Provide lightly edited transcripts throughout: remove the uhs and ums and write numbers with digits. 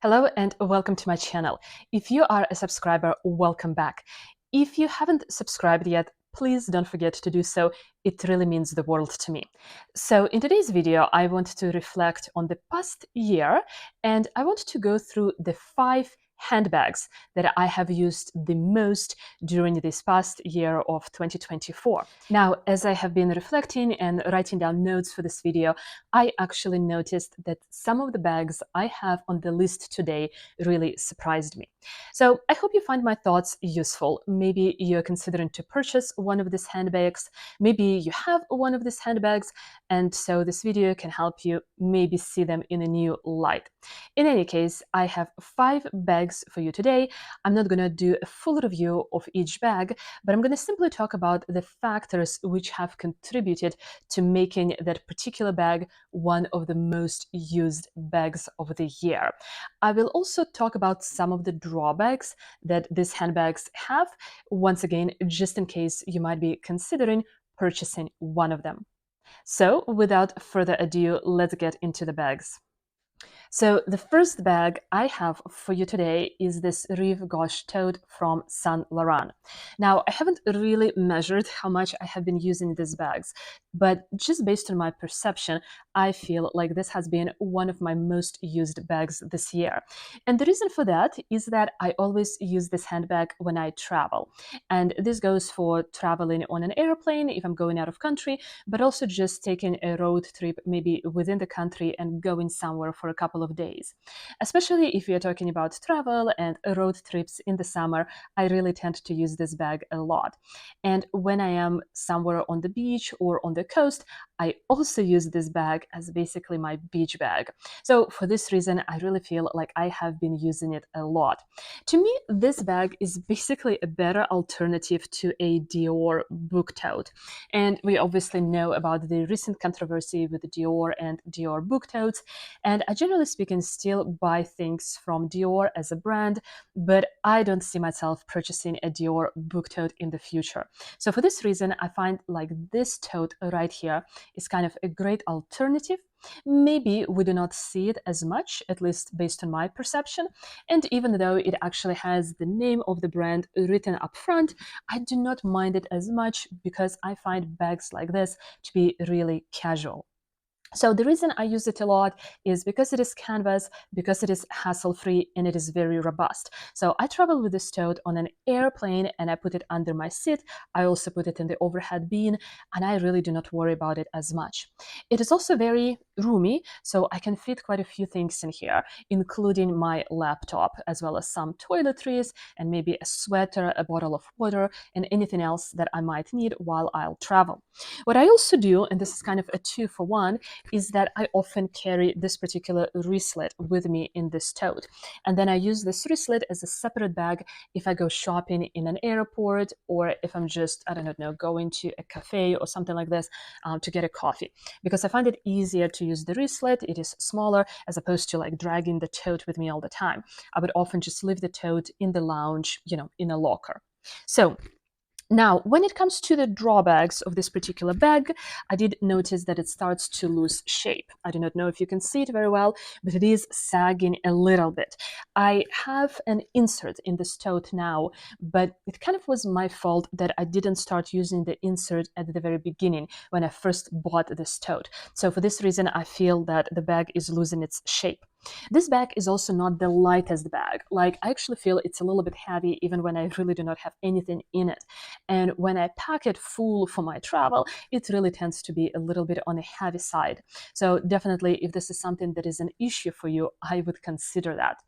Hello and welcome to my channel. If you are a subscriber, welcome back. If you haven't subscribed yet, please don't forget to do so. It really means the world to me. So in today's video, I want to reflect on the past year and I want to go through the 5 handbags that I have used the most during this past year of 2024. Now, as I have been reflecting and writing down notes for this video, I actually noticed that some of the bags I have on the list today really surprised me. So I hope you find my thoughts useful. Maybe you're considering to purchase one of these handbags. Maybe you have one of these handbags, and so this video can help you maybe see them in a new light. In any case, I have 5 bags for you today. I'm not going to do a full review of each bag, but I'm going to simply talk about the factors which have contributed to making that particular bag one of the most used bags of the year. I will also talk about some of the drawbacks that these handbags have, once again, just in case you might be considering purchasing one of them. So without further ado, let's get into the bags. So the first bag I have for you today is this Rive Gauche Tote from Saint Laurent. Now, I haven't really measured how much I have been using these bags, but just based on my perception, I feel like this has been one of my most used bags this year. And the reason for that is that I always use this handbag when I travel. And this goes for traveling on an airplane if I'm going out of country, but also just taking a road trip maybe within the country and going somewhere for a couple of days. Especially if you're talking about travel and road trips in the summer, I really tend to use this bag a lot. And when I am somewhere on the beach or on the coast, I also use this bag as basically my beach bag. So for this reason, I really feel like I have been using it a lot. To me, this bag is basically a better alternative to a Dior book tote. And we obviously know about the recent controversy with Dior and Dior book totes. And I generally speaking still buy things from Dior as a brand, but I don't see myself purchasing a Dior book tote in the future. So for this reason, I find like this tote right here is kind of a great alternative. Maybe we do not see it as much, at least based on my perception. And even though it actually has the name of the brand written up front, I do not mind it as much because I find bags like this to be really casual. So the reason I use it a lot is because it is canvas, because it is hassle-free, and it is very robust. So I travel with this tote on an airplane and I put it under my seat. I also put it in the overhead bin and I really do not worry about it as much. It is also very roomy, so I can fit quite a few things in here, including my laptop, as well as some toiletries and maybe a sweater, a bottle of water, and anything else that I might need while I'll travel. What I also do, and this is kind of a 2-for-1, is that I often carry this particular wristlet with me in this tote. And then I use this wristlet as a separate bag if I go shopping in an airport or if I'm just, I don't know, going to a cafe or something like this to get a coffee. Because I find it easier to use the wristlet, it is smaller, as opposed to like dragging the tote with me all the time. I would often just leave the tote in the lounge, in a locker. So now, when it comes to the drawbacks of this particular bag, I did notice that it starts to lose shape. I do not know if you can see it very well, but it is sagging a little bit. I have an insert in this tote now, but it kind of was my fault that I didn't start using the insert at the very beginning when I first bought this tote. So for this reason, I feel that the bag is losing its shape. This bag is also not the lightest bag. Like, I actually feel it's a little bit heavy even when I really do not have anything in it. And when I pack it full for my travel, it really tends to be a little bit on the heavy side. So definitely, if this is something that is an issue for you, I would consider that.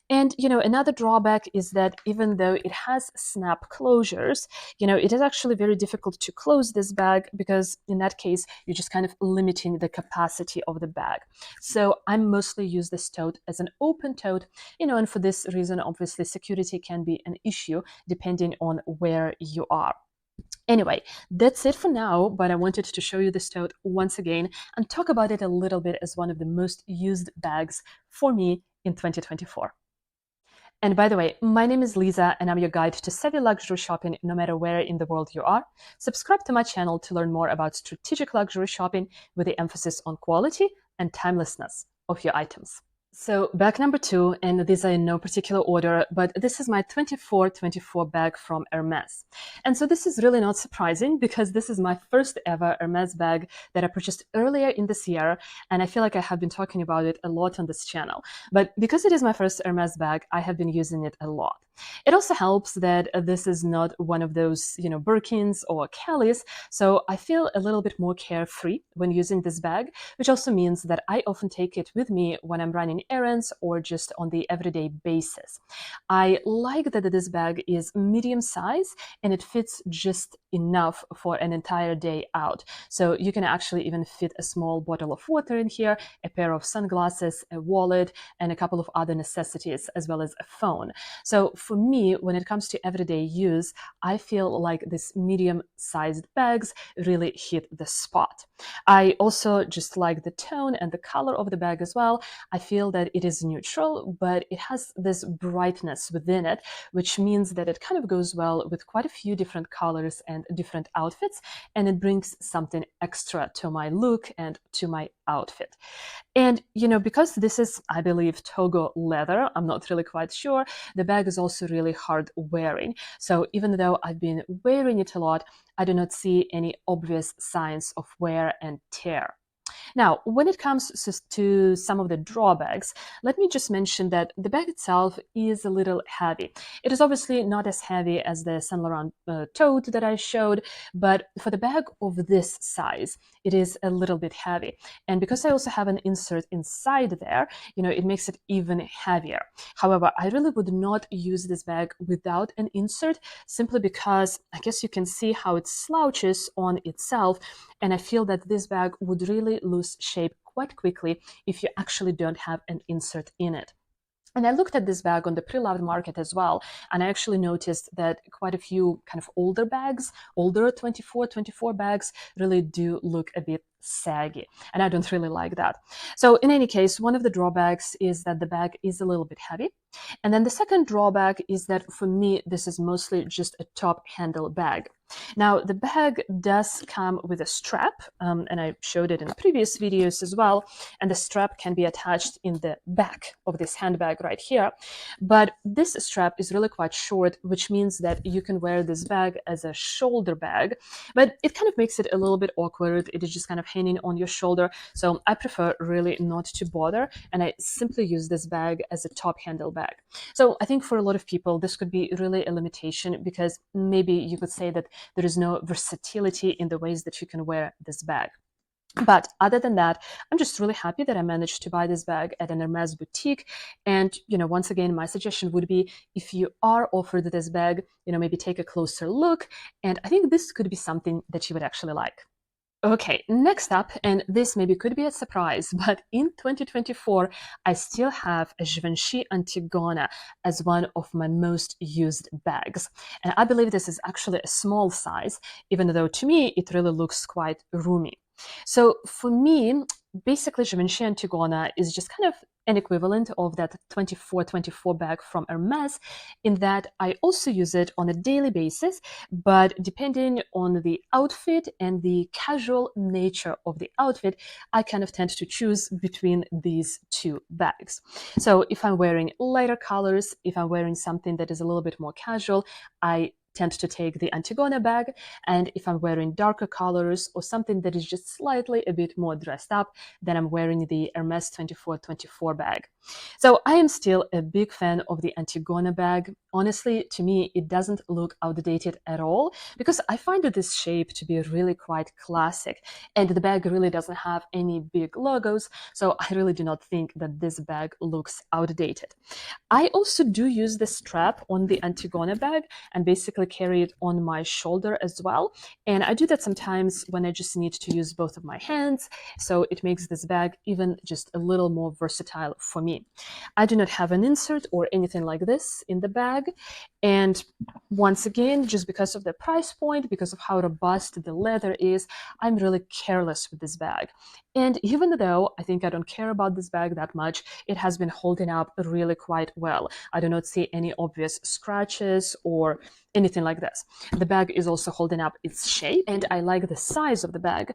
And, another drawback is that even though it has snap closures, it is actually very difficult to close this bag because in that case, you're just kind of limiting the capacity of the bag. So I mostly use this tote as an open tote, and for this reason, obviously, security can be an issue depending on where you are. Anyway, that's it for now, but I wanted to show you this tote once again and talk about it a little bit as one of the most used bags for me in 2024. And by the way, my name is Lisa and I'm your guide to savvy luxury shopping no matter where in the world you are. Subscribe to my channel to learn more about strategic luxury shopping with the emphasis on quality and timelessness of your items. So bag number two, and these are in no particular order, but this is my 24-24 bag from Hermès. And so this is really not surprising because this is my first ever Hermès bag that I purchased earlier in this year, and I feel like I have been talking about it a lot on this channel. But because it is my first Hermès bag, I have been using it a lot. It also helps that this is not one of those, Birkins or Kellys, so I feel a little bit more carefree when using this bag, which also means that I often take it with me when I'm running errands or just on the everyday basis. I like that this bag is medium size and it fits just enough for an entire day out. So you can actually even fit a small bottle of water in here, a pair of sunglasses, a wallet, and a couple of other necessities, as well as a phone. So for me, when it comes to everyday use, I feel like these medium-sized bags really hit the spot. I also just like the tone and the color of the bag as well. I feel that it is neutral, but it has this brightness within it, which means that it kind of goes well with quite a few different colors and different outfits, and it brings something extra to my look and to my outfit. And, because this is, I believe, Togo leather, I'm not really quite sure, the bag is also really hard wearing. So even though I've been wearing it a lot, I do not see any obvious signs of wear and tear. Now, when it comes to some of the drawbacks, let me just mention that the bag itself is a little heavy. It is obviously not as heavy as the Saint Laurent Tote that I showed, but for the bag of this size, it is a little bit heavy. And because I also have an insert inside there, it makes it even heavier. However, I really would not use this bag without an insert, simply because I guess you can see how it slouches on itself, and I feel that this bag would really lose shape quite quickly if you actually don't have an insert in it. And I looked at this bag on the pre-loved market as well, and I actually noticed that quite a few kind of older bags, older 24 bags, really do look a bit saggy, and I don't really like that. So in any case, one of the drawbacks is that the bag is a little bit heavy. And then the second drawback is that for me, this is mostly just a top handle bag. Now, the bag does come with a strap, and I showed it in previous videos as well, and the strap can be attached in the back of this handbag right here. But this strap is really quite short, which means that you can wear this bag as a shoulder bag, but it kind of makes it a little bit awkward. It is just kind of hanging on your shoulder, so I prefer really not to bother, and I simply use this bag as a top handle bag. So I think for a lot of people, this could be really a limitation, because maybe you could say that there is no versatility in the ways that you can wear this bag. But other than that, I'm just really happy that I managed to buy this bag at an Hermès boutique. And, once again, my suggestion would be, if you are offered this bag, maybe take a closer look. And I think this could be something that you would actually like. Okay, next up, and this maybe could be a surprise, but in 2024, I still have a Givenchy Antigona as one of my most used bags. And I believe this is actually a small size, even though to me, it really looks quite roomy. So for me, basically Givenchy Antigona is just kind of an equivalent of that 24 bag from Hermès, in that I also use it on a daily basis, but depending on the outfit and the casual nature of the outfit, I kind of tend to choose between these two bags. So if I'm wearing lighter colors, if I'm wearing something that is a little bit more casual, I tend to take the Antigona bag, and if I'm wearing darker colors or something that is just slightly a bit more dressed up, then I'm wearing the Hermès 24 bag. So I am still a big fan of the Antigona bag. Honestly, to me, it doesn't look outdated at all, because I find this shape to be really quite classic, and the bag really doesn't have any big logos, so I really do not think that this bag looks outdated. I also do use the strap on the Antigona bag and basically carry it on my shoulder as well. And I do that sometimes when I just need to use both of my hands, so it makes this bag even just a little more versatile for me. I do not have an insert or anything like this in the bag, And once again, just because of the price point, because of how robust the leather is, I'm really careless with this bag. And even though I think I don't care about this bag that much, it has been holding up really quite well. I do not see any obvious scratches or anything like this. The bag is also holding up its shape, and I like the size of the bag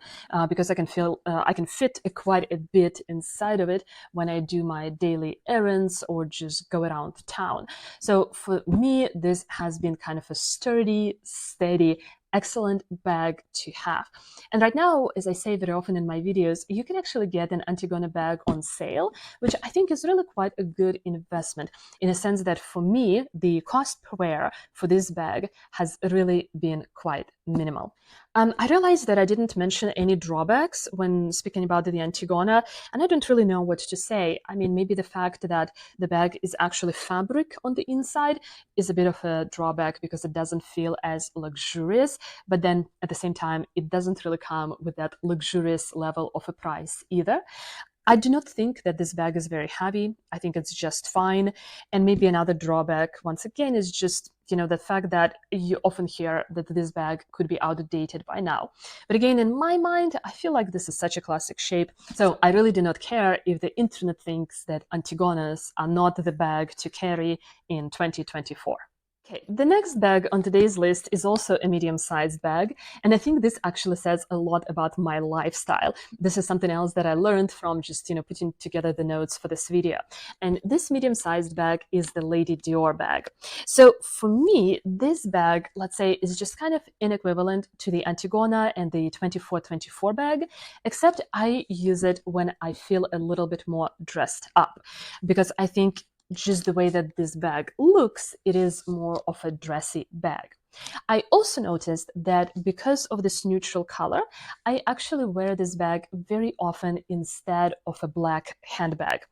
because I can fit quite a bit inside of it when I do my daily errands or just go around town. So for me, this has been kind of a sturdy, steady, excellent bag to have. And right now, as I say very often in my videos, you can actually get an Antigona bag on sale, which I think is really quite a good investment, in a sense that for me, the cost per wear for this bag has really been quite minimal. I realized that I didn't mention any drawbacks when speaking about the Antigona, and I don't really know what to say. I mean, maybe the fact that the bag is actually fabric on the inside is a bit of a drawback because it doesn't feel as luxurious, but then at the same time, it doesn't really come with that luxurious level of a price either. I do not think that this bag is very heavy. I think it's just fine. And maybe another drawback, once again, is just, the fact that you often hear that this bag could be outdated by now. But again, in my mind, I feel like this is such a classic shape. So I really do not care if the internet thinks that Antigonas are not the bag to carry in 2024. Okay, the next bag on today's list is also a medium-sized bag, and I think this actually says a lot about my lifestyle. This is something else that I learned from just, putting together the notes for this video. And this medium-sized bag is the Lady Dior bag. So for me, this bag, let's say, is just kind of an equivalent to the Antigona and the 2424 bag, except I use it when I feel a little bit more dressed up, because I think just the way that this bag looks, it is more of a dressy bag. I also noticed that because of this neutral color, I actually wear this bag very often instead of a black handbag.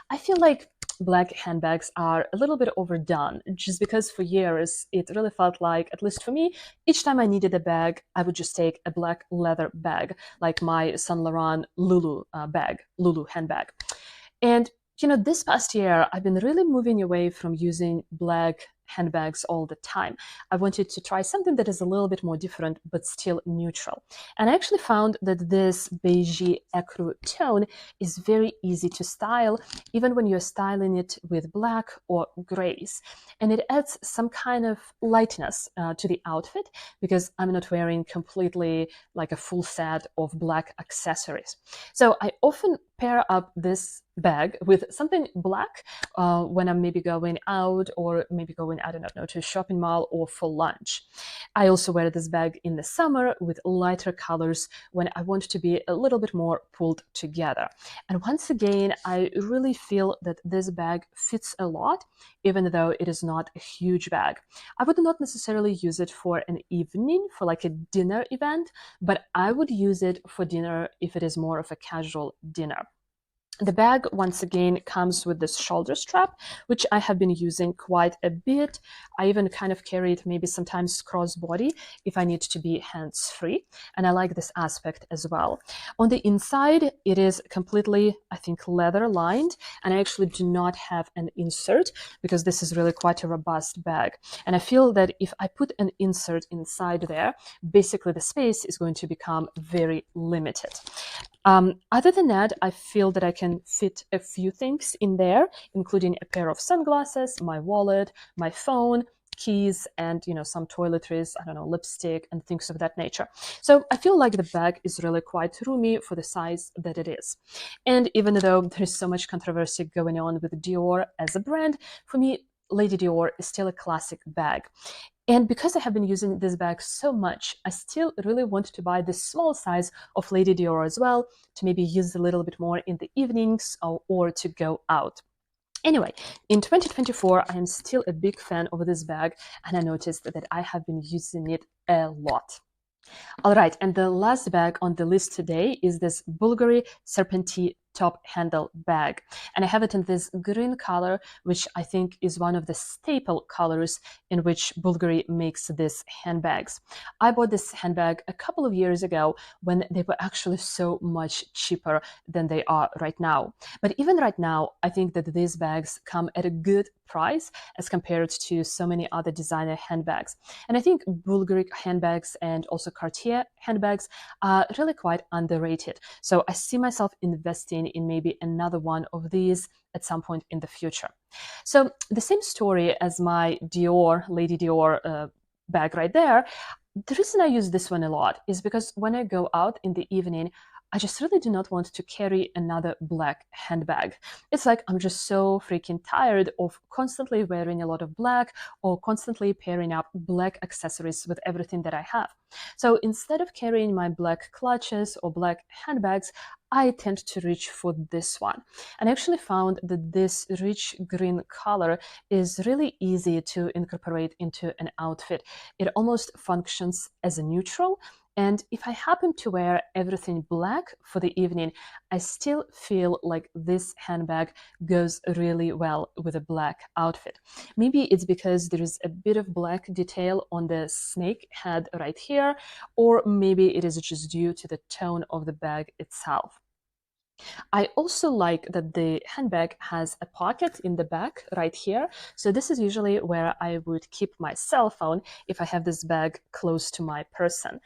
I feel like black handbags are a little bit overdone, just because for years it really felt like, at least for me, each time I needed a bag, I would just take a black leather bag, like my Saint Laurent Lulu handbag. And this past year, I've been really moving away from using black handbags all the time. I wanted to try something that is a little bit more different, but still neutral. And I actually found that this beigey ecru tone is very easy to style, even when you're styling it with black or grays. And it adds some kind of lightness to the outfit, because I'm not wearing completely like a full set of black accessories. So I often pair up this bag with something black when I'm maybe going out, or maybe going, I don't know, to a shopping mall or for lunch. I also wear this bag in the summer with lighter colors when I want to be a little bit more pulled together. And once again, I really feel that this bag fits a lot, even though it is not a huge bag. I would not necessarily use it for an evening, for like a dinner event, but I would use it for dinner if it is more of a casual dinner. The bag, once again, comes with this shoulder strap, which I have been using quite a bit. I even kind of carry it maybe sometimes crossbody if I need to be hands-free, and I like this aspect as well. On the inside, it is completely, I think, leather lined, and I actually do not have an insert because this is really quite a robust bag. And I feel that if I put an insert inside there, basically the space is going to become very limited. Other than that, I feel that I can fit a few things in there, including a pair of sunglasses, my wallet, my phone, keys, and some toiletries, I don't know, lipstick and things of that nature. So I feel like the bag is really quite roomy for the size that it is. And even though there is so much controversy going on with Dior as a brand, for me, Lady Dior is still a classic bag. And because I have been using this bag so much, I still really want to buy this small size of Lady Dior as well, to maybe use a little bit more in the evenings or to go out. Anyway, in 2024, I am still a big fan of this bag, and I noticed that I have been using it a lot. All right, and the last bag on the list today is this Bvlgari Serpenti top handle bag, and I have it in this green color, which I think is one of the staple colors in which Bvlgari makes these handbags. I bought this handbag a couple of years ago when they were actually so much cheaper than they are right now. But even right now, I think that these bags come at a good price as compared to so many other designer handbags. And I think Bvlgari handbags and also Cartier handbags are really quite underrated. So I see myself investing in maybe another one of these at some point in the future. So the same story as my Dior, Lady Dior bag right there. The reason I use this one a lot is because when I go out in the evening, I just really do not want to carry another black handbag. It's like I'm just so freaking tired of constantly wearing a lot of black or constantly pairing up black accessories with everything that I have. So instead of carrying my black clutches or black handbags, I tend to reach for this one. And I actually found that this rich green color is really easy to incorporate into an outfit. It almost functions as a neutral. And if I happen to wear everything black for the evening, I still feel like this handbag goes really well with a black outfit. Maybe it's because there is a bit of black detail on the snake head right here, or maybe it is just due to the tone of the bag itself. I also like that the handbag has a pocket in the back right here. So this is usually where I would keep my cell phone if I have this bag close to my person.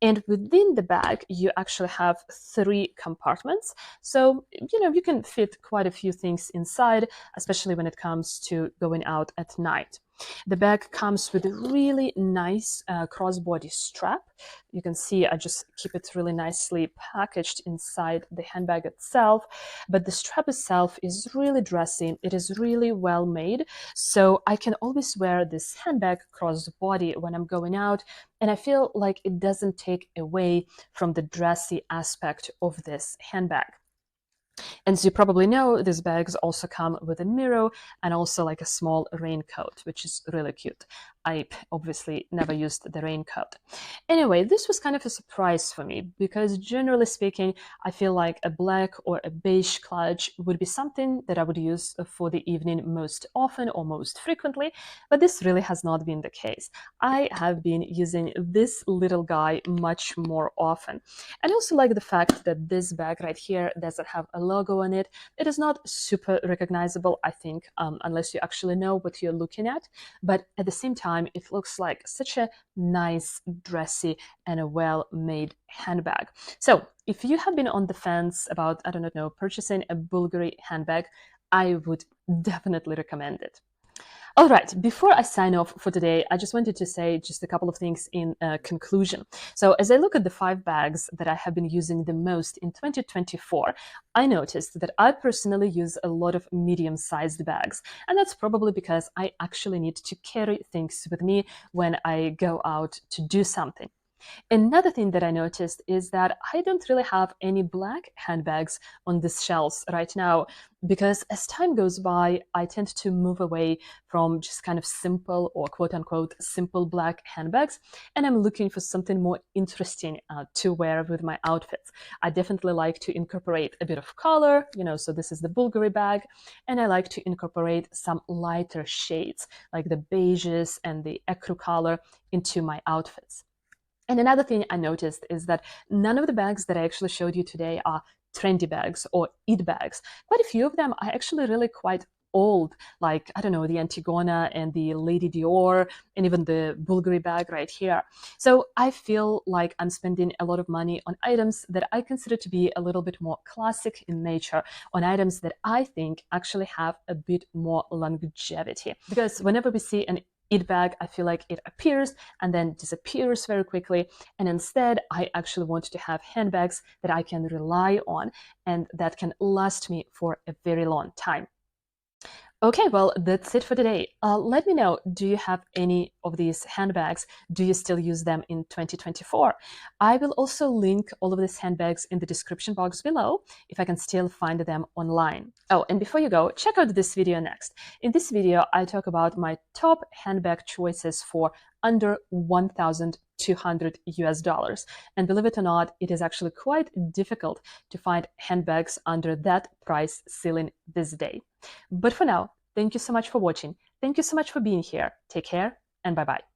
And within the bag, you actually have 3 compartments. So, you can fit quite a few things inside, especially when it comes to going out at night. The bag comes with a really nice crossbody strap. You can see I just keep it really nicely packaged inside the handbag itself, but the strap itself is really dressy. It is really well made, so I can always wear this handbag crossbody when I'm going out, and I feel like it doesn't take away from the dressy aspect of this handbag. And as you probably know, these bags also come with a mirror and also like a small raincoat, which is really cute. I obviously never used the raincoat. Anyway, this was kind of a surprise for me because generally speaking, I feel like a black or a beige clutch would be something that I would use for the evening most often or most frequently, but this really has not been the case. I have been using this little guy much more often. And I also like the fact that this bag right here doesn't have a logo on it. It is not super recognizable, I think, unless you actually know what you're looking at. But at the same time, it looks like such a nice, dressy, and a well-made handbag. So if you have been on the fence about, I don't know, purchasing a Bvlgari handbag, I would definitely recommend it. All right, before I sign off for today, I just wanted to say just a couple of things in conclusion. So as I look at the 5 bags that I have been using the most in 2024, I noticed that I personally use a lot of medium-sized bags. And that's probably because I actually need to carry things with me when I go out to do something. Another thing that I noticed is that I don't really have any black handbags on these shelves right now because as time goes by, I tend to move away from just kind of simple or quote unquote simple black handbags, and I'm looking for something more interesting to wear with my outfits. I definitely like to incorporate a bit of color, so this is the Bvlgari bag, and I like to incorporate some lighter shades like the beiges and the ecru color into my outfits. And another thing I noticed is that none of the bags that I actually showed you today are trendy bags or it bags. Quite a few of them are actually really quite old, like, I don't know, the Antigona and the Lady Dior and even the Bvlgari bag right here. So I feel like I'm spending a lot of money on items that I consider to be a little bit more classic in nature, on items that I think actually have a bit more longevity. Because whenever we see an it bag, I feel like it appears and then disappears very quickly. And instead, I actually want to have handbags that I can rely on and that can last me for a very long time. Okay, well, that's it for today. Let me know, do you have any of these handbags? Do you still use them in 2024? I will also link all of these handbags in the description box below if I can still find them online. Oh, and before you go, check out this video next. In this video, I talk about my top handbag choices for under 1,200 US dollars. And believe it or not, it is actually quite difficult to find handbags under that price ceiling this day. But for now, thank you so much for watching. Thank you so much for being here. Take care and bye-bye.